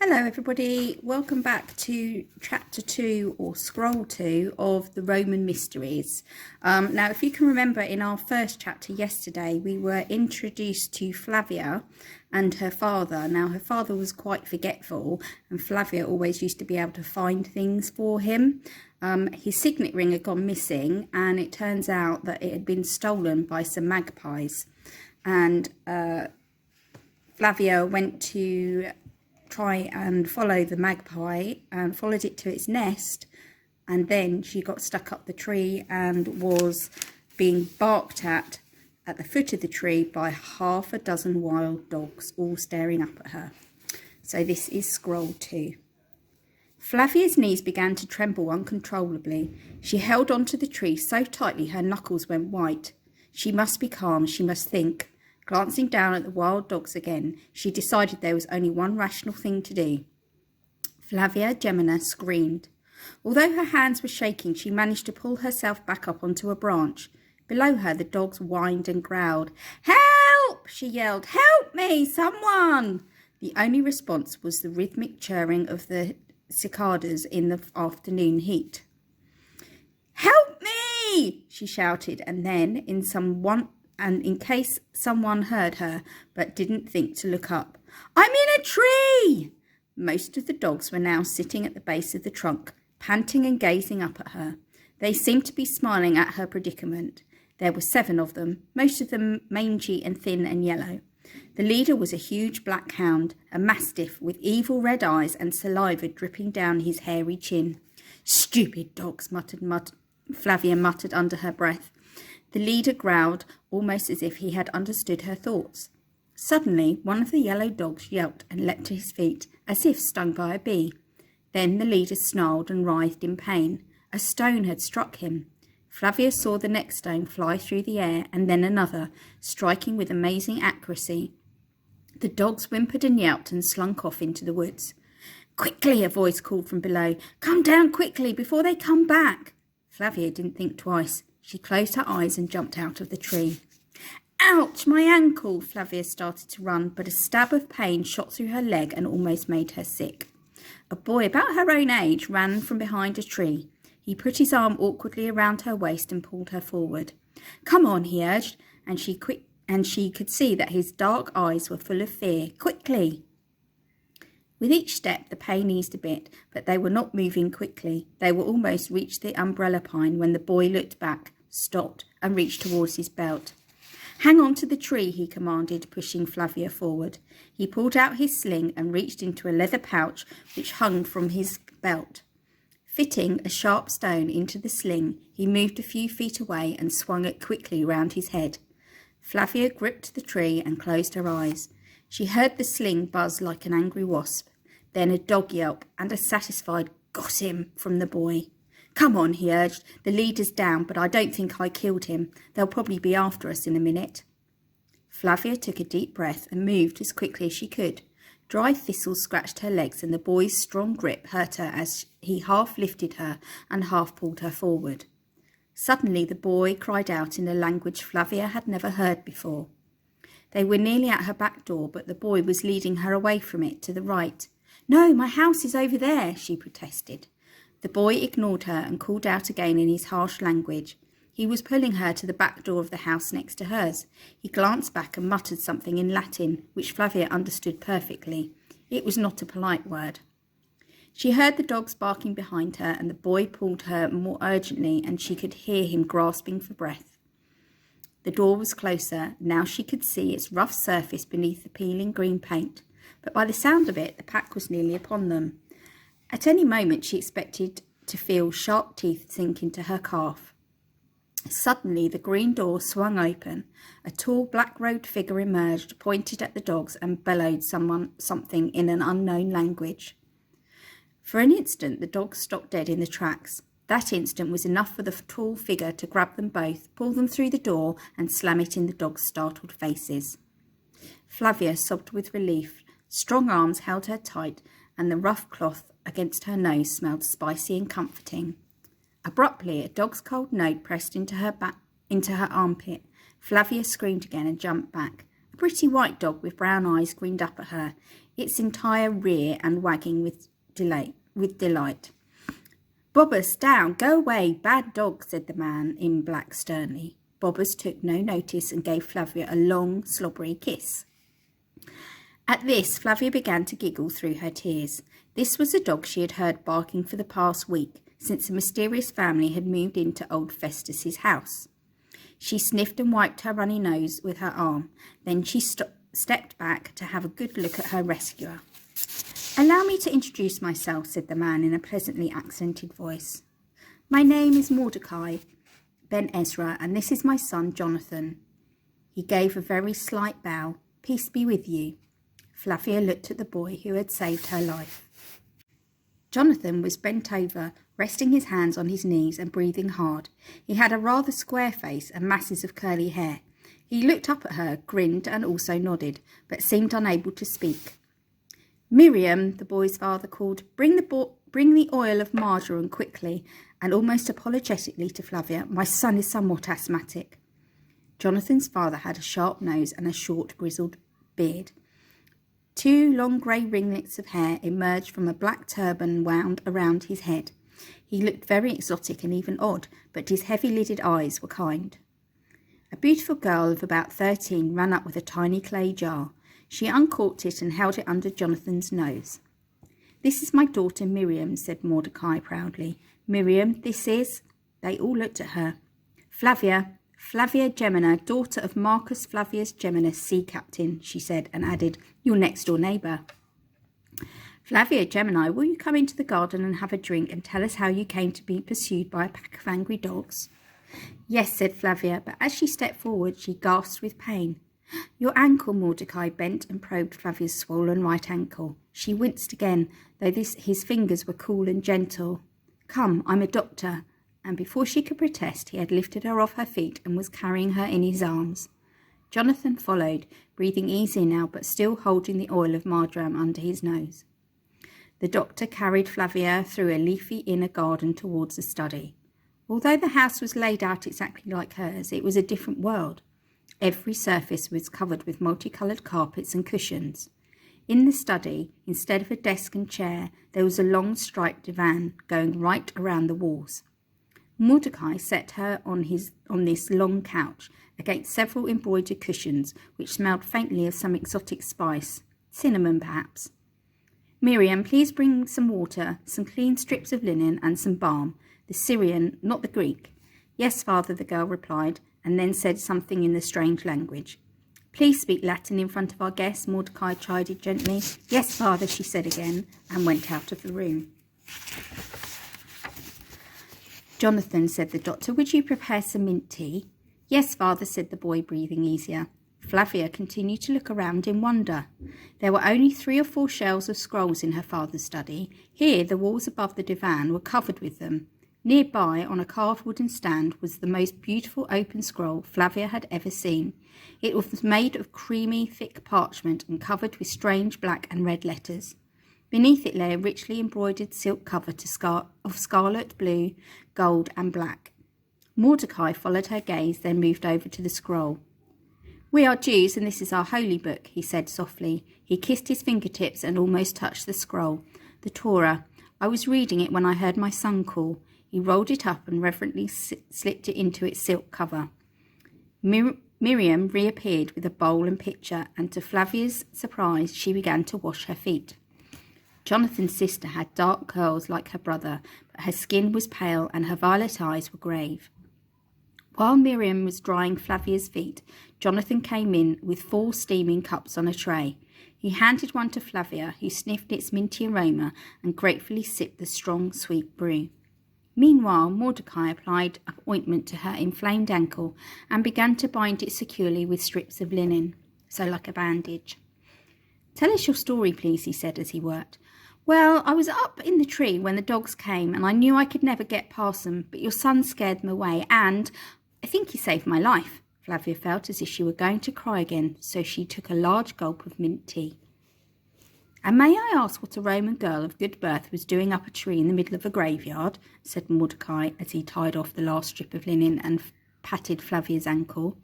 Hello everybody, welcome back to chapter 2 or scroll 2 of the Roman Mysteries. Now if you can remember, in our first chapter yesterday we were introduced to Flavia and her father. Now her father was quite forgetful and Flavia always used to be able to find things for him. His signet ring had gone missing and it turns out that it had been stolen by some magpies, and Flavia went to try and follow the magpie and followed it to its nest, and then she got stuck up the tree and was being barked at the foot of the tree by half a dozen wild dogs, all staring up at her. So this is scroll 2. Flavia's knees began to tremble uncontrollably. She held onto the tree so tightly her knuckles went white. She must be calm, she must think. Glancing down at the wild dogs again, she decided there was only one rational thing to do. Flavia Gemina screamed. Although her hands were shaking, she managed to pull herself back up onto a branch. Below her, the dogs whined and growled. "Help!" she yelled. "Help me, someone!" The only response was the rhythmic chirring of the cicadas in the afternoon heat. "Help me!" she shouted, and then, in case someone heard her but didn't think to look up, "I'm in a tree!" Most of the dogs were now sitting at the base of the trunk, panting and gazing up at her. They seemed to be smiling at her predicament. There were 7 of them, most of them mangy and thin and yellow. The leader was a huge black hound, a mastiff with evil red eyes and saliva dripping down his hairy chin. "Stupid dogs," Flavia muttered under her breath. The leader growled, almost as if he had understood her thoughts. Suddenly, one of the yellow dogs yelped and leapt to his feet, as if stung by a bee. Then the leader snarled and writhed in pain. A stone had struck him. Flavia saw the next stone fly through the air, and then another, striking with amazing accuracy. The dogs whimpered and yelped and slunk off into the woods. "Quickly!" a voice called from below. "Come down quickly, before they come back!" Flavia didn't think twice. She closed her eyes and jumped out of the tree. "Ouch, my ankle!" Flavia started to run, but a stab of pain shot through her leg and almost made her sick. A boy about her own age ran from behind a tree. He put his arm awkwardly around her waist and pulled her forward. "Come on," he urged, and she could see that his dark eyes were full of fear. "Quickly!" With each step, the pain eased a bit, but they were not moving quickly. They were almost reached the umbrella pine when the boy looked back, stopped, and reached towards his belt. "Hang on to the tree," he commanded, pushing Flavia forward. He pulled out his sling and reached into a leather pouch which hung from his belt. Fitting a sharp stone into the sling, he moved a few feet away and swung it quickly round his head. Flavia gripped the tree and closed her eyes. She heard the sling buzz like an angry wasp. Then a dog yelp and a satisfied "Got him" from the boy. "Come on," he urged. "The leader's down, but I don't think I killed him. They'll probably be after us in a minute." Flavia took a deep breath and moved as quickly as she could. Dry thistles scratched her legs and the boy's strong grip hurt her as he half lifted her and half pulled her forward. Suddenly the boy cried out in a language Flavia had never heard before. They were nearly at her back door, but the boy was leading her away from it to the right. "No, my house is over there," she protested. The boy ignored her and called out again in his harsh language. He was pulling her to the back door of the house next to hers. He glanced back and muttered something in Latin, which Flavia understood perfectly. It was not a polite word. She heard the dogs barking behind her, and the boy pulled her more urgently, and she could hear him grasping for breath. The door was closer. Now she could see its rough surface beneath the peeling green paint. But by the sound of it, the pack was nearly upon them. At any moment she expected to feel sharp teeth sink into her calf. Suddenly the green door swung open. A tall black-robed figure emerged, pointed at the dogs and bellowed something in an unknown language. For an instant the dogs stopped dead in the tracks. That instant was enough for the tall figure to grab them both, pull them through the door and slam it in the dogs' startled faces. Flavia sobbed with relief. Strong arms held her tight, and the rough cloth against her nose smelled spicy and comforting. Abruptly, a dog's cold note pressed into her armpit. Flavia screamed again and jumped back. A pretty white dog with brown eyes grinned up at her. its entire rear and wagging with delight. "Bobbers, down, go away, bad dog," said the man in black sternly. Bobbers took no notice and gave Flavia a long, slobbery kiss. At this, Flavia began to giggle through her tears. This was the dog she had heard barking for the past week, since a mysterious family had moved into old Festus's house. She sniffed and wiped her runny nose with her arm. Then she stepped back to have a good look at her rescuer. "Allow me to introduce myself," said the man in a pleasantly accented voice. "My name is Mordecai Ben Ezra, and this is my son, Jonathan." He gave a very slight bow. "Peace be with you." Flavia looked at the boy who had saved her life. Jonathan was bent over, resting his hands on his knees and breathing hard. He had a rather square face and masses of curly hair. He looked up at her, grinned and also nodded, but seemed unable to speak. "Miriam," the boy's father called, bring the oil of marjoram quickly," and almost apologetically to Flavia, "My son is somewhat asthmatic." Jonathan's father had a sharp nose and a short grizzled beard. 2 long grey ringlets of hair emerged from a black turban wound around his head. He looked very exotic and even odd, but his heavy-lidded eyes were kind. A beautiful girl of about 13 ran up with a tiny clay jar. She uncorked it and held it under Jonathan's nose. "This is my daughter Miriam," said Mordecai proudly. "Miriam, this is—" They all looked at her. Flavia Gemina, daughter of Marcus Flavius Geminus, sea captain," she said, and added, "your next-door neighbour." "Flavia Gemini, will you come into the garden and have a drink and tell us how you came to be pursued by a pack of angry dogs?" "Yes," said Flavia, but as she stepped forward, she gasped with pain. "Your ankle," Mordecai bent and probed Flavia's swollen right ankle. She winced again, though his fingers were cool and gentle. "Come, I'm a doctor." And before she could protest, he had lifted her off her feet and was carrying her in his arms. Jonathan followed, breathing easier now, but still holding the oil of marjoram under his nose. The doctor carried Flavia through a leafy inner garden towards the study. Although the house was laid out exactly like hers, it was a different world. Every surface was covered with multicoloured carpets and cushions. In the study, instead of a desk and chair, there was a long striped divan going right around the walls. Mordecai set her on this long couch, against several embroidered cushions, which smelled faintly of some exotic spice, cinnamon perhaps. "Miriam, please bring some water, some clean strips of linen, and some balm, the Syrian, not the Greek." "Yes, father," the girl replied, and then said something in the strange language. "Please speak Latin in front of our guests," Mordecai chided gently. "Yes, father," she said again, and went out of the room. "Jonathan," said the doctor, "would you prepare some mint tea?" "Yes, father," said the boy, breathing easier. Flavia continued to look around in wonder. There were only 3 or 4 shelves of scrolls in her father's study. Here, the walls above the divan were covered with them. Nearby, on a carved wooden stand, was the most beautiful open scroll Flavia had ever seen. It was made of creamy, thick parchment and covered with strange black and red letters. Beneath it lay a richly embroidered silk cover of scarlet, blue, gold and black. Mordecai followed her gaze, then moved over to the scroll. "We are Jews, and this is our holy book," he said softly. He kissed his fingertips and almost touched the scroll. "The Torah. I was reading it when I heard my son call." He rolled it up and reverently slipped it into its silk cover. Miriam reappeared with a bowl and pitcher, and to Flavia's surprise, she began to wash her feet. Jonathan's sister had dark curls like her brother, but her skin was pale and her violet eyes were grave. While Miriam was drying Flavia's feet, Jonathan came in with 4 steaming cups on a tray. He handed one to Flavia, who sniffed its minty aroma and gratefully sipped the strong, sweet brew. Meanwhile, Mordecai applied ointment to her inflamed ankle and began to bind it securely with strips of linen, so like a bandage. "Tell us your story, please," he said as he worked. "Well, I was up in the tree when the dogs came, and I knew I could never get past them, but your son scared them away, and I think he saved my life." Flavia felt as if she were going to cry again, so she took a large gulp of mint tea. "And may I ask what a Roman girl of good birth was doing up a tree in the middle of a graveyard?" said Mordecai as he tied off the last strip of linen and patted Flavia's ankle.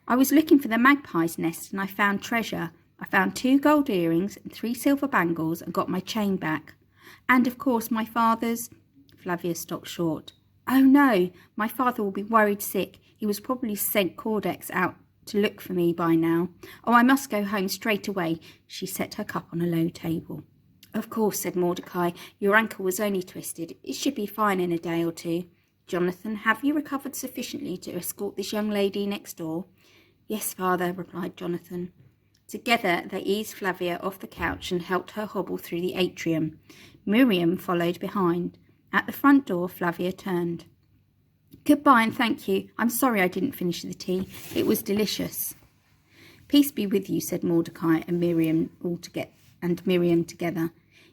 "I was looking for the magpie's nest and I found treasure. I found 2 gold earrings and 3 silver bangles and got my chain back. And of course my father's—" Flavia stopped short. "Oh no, my father will be worried sick. He was probably sent Cordex out to look for me by now. Oh, I must go home straight away." She set her cup on a low table. "Of course," said Mordecai. "Your ankle was only twisted. It should be fine in a day or 2. Jonathan, have you recovered sufficiently to escort this young lady next door?" "Yes, father," replied Jonathan. Together they eased Flavia off the couch and helped her hobble through the atrium. Miriam followed behind. At the front door, Flavia turned. "Goodbye and thank you. I'm sorry I didn't finish the tea. It was delicious." "Peace be with you," said Mordecai and Miriam together.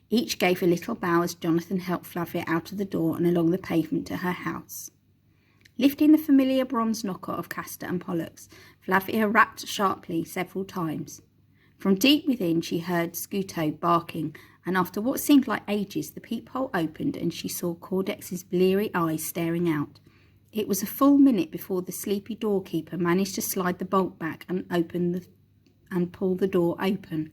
Each gave a little bow as Jonathan helped Flavia out of the door and along the pavement to her house. Lifting the familiar bronze knocker of Castor and Pollux, Flavia rapped sharply several times. From deep within she heard Scuto barking, and after what seemed like ages, the peephole opened and she saw Cordex's bleary eyes staring out. It was a full minute before the sleepy doorkeeper managed to slide the bolt back and pull the door open.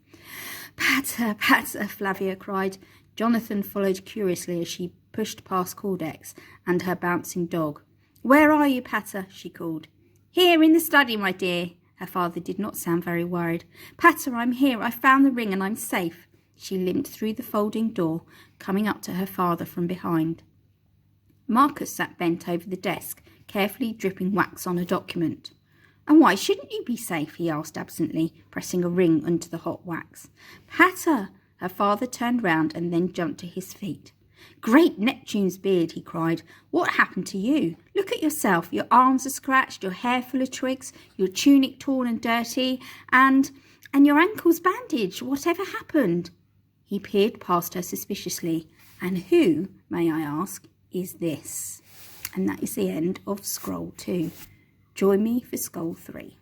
"Pater, Pater," Flavia cried. Jonathan followed curiously as she pushed past Cordex and her bouncing dog. "Where are you, Pater?" she called. "Here in the study, my dear." Her father did not sound very worried. "Pater, I'm here. I found the ring and I'm safe." She limped through the folding door, coming up to her father from behind. Marcus sat bent over the desk, carefully dripping wax on a document. "And why shouldn't you be safe?" he asked absently, pressing a ring into the hot wax. "Pater!" Her father turned round and then jumped to his feet. "Great Neptune's beard," he cried. "What happened to you? Look at yourself. Your arms are scratched, your hair full of twigs, your tunic torn and dirty, and your ankles bandaged. Whatever happened?" He peered past her suspiciously. "And who, may I ask, is this?" And that is the end of Scroll 2. Join me for Scroll 3.